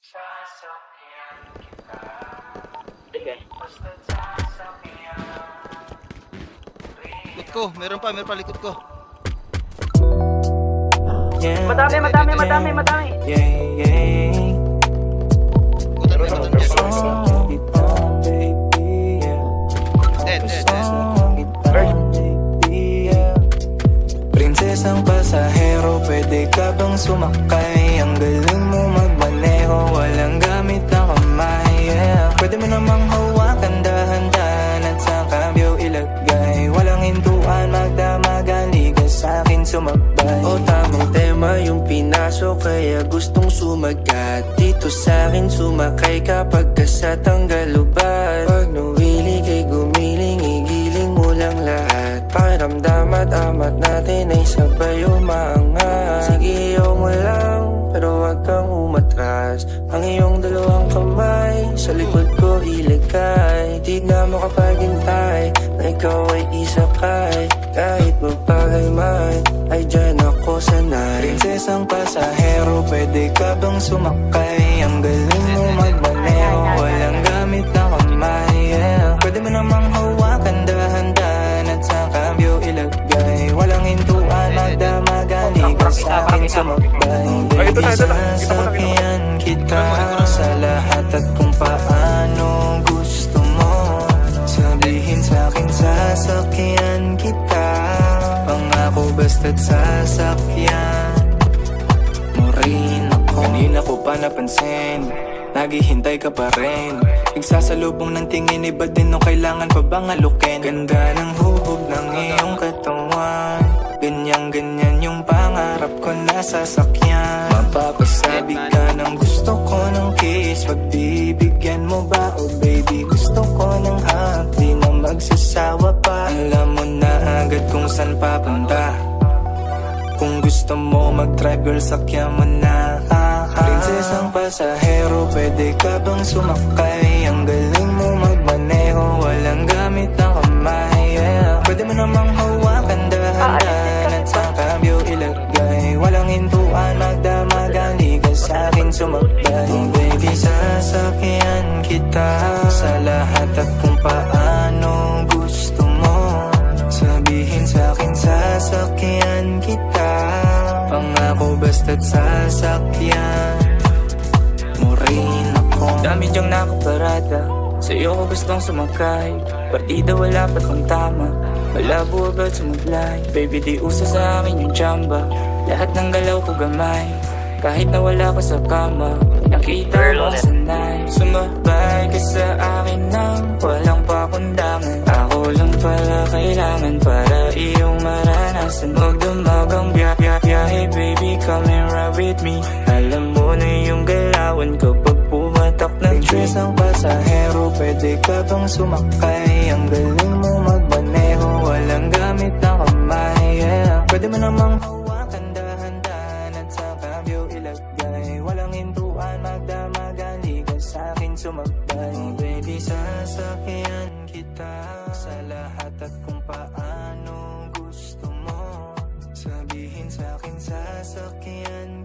Sige. Likod ko, meron pa likod ko. Madami. Ikutan mo. Dead. Prinsesang pasahero, pwede ka bang sumakay? Ang galing mo magmaneho, walang gamit na kamay, yeah. Pwede mo namang hawakan dahan-dahan at sa kambyo ilagay. Walang hintuan, magdamagan, ligas sa'kin sumabay. O tamang tema yung pinasok, kaya gustong sumagat. Dito sa'kin sumakay kapag sa tanggalubat. Pag nawili kay gumiling, igiling mo lang lahat. Pakiramdam at amat natin ay sabay umaangat. Sige, ayaw mo lang, pero wag kang umatras. Ang iyong dalawang kamay sa likod ko ilagay. Di na mo kapag hintay na ikaw ay isakay. Kahit magpagal man, ay dyan ako sanay. Prinsesang pasahero, pwede ka bang sumakay? Ang galing mo magmaneho, walang gamit na kamay, yeah. Pwede mo namang hawakan dahan-dahan at sa kambyo ilagay. Walang hintuan, magdamagan, ligas sa'kin sumakbay. Baby, sasakyan kita sa lahat at kung paano gusto mo. Sabihin sa'kin, sasakyan kita. Pangako basta't sasakyan mo rin ako. Kanina ko pa napansin, naghihintay ka pa rin. Nagsasalubong ng tingin, iba din nung kailangan pa bang alukin. Ganda ng hubog ng iyong katawan, ganyan-ganyan yung pangarap ko na sasakyan. Mapapasabi ka ng gusto ko ng kiss, pagbibigyan mo ba? Oh baby, gusto ko ng hug, di na magsasawa pa. Alam mo na agad kung saan papunta. Kung gusto mo mag-drive, girl, sakyan mo na. Prinsesang pasahero, pwede ka bang sumakay? Ang galing mo magmaneho, walang gamit na kamay, yeah. Pwede mo namang hawakan dahan-dahan at sa kambyo ilagay. Walang hintuan, magdamagan, ligas sa'kin sumakbay. Oh baby, sasakyan kita sa lahat at kung paano gusto mo. Sabihin sa'kin, sasakyan kita. Pangako basta't sasakyan mo rin ako. Dami dyang nakaparada, sa'yo ko gustong sumakay. Partida wala pa kung tama, malabo agad sumaglay. Baby, di uso sa akin yung chamba, lahat ng galaw ko gamay. Kahit na wala ka sa kama, nakita mo sanay. Sumabay ka sa akin nang walang pakundangan. Ako lang pala kailangan para iyong maranasan. Magdamagang biyahe, baby, come and ride with me. Alam mo na yung galawan kapag pumatak na train. Prinsesang pasahero, pwede ka bang sumakay? Ang galing mo magmaneho, walang gamit na kamay, yeah. Pwede mo namang hawakan dahan-dahan at sa kambyo ilagay. Walang hintuan, magdamagan, ligas sa'kin sumakbay. Oh baby, sasakyan kita sa lahat at kung paano gusto mo. Sabihin sa'kin, sasakyan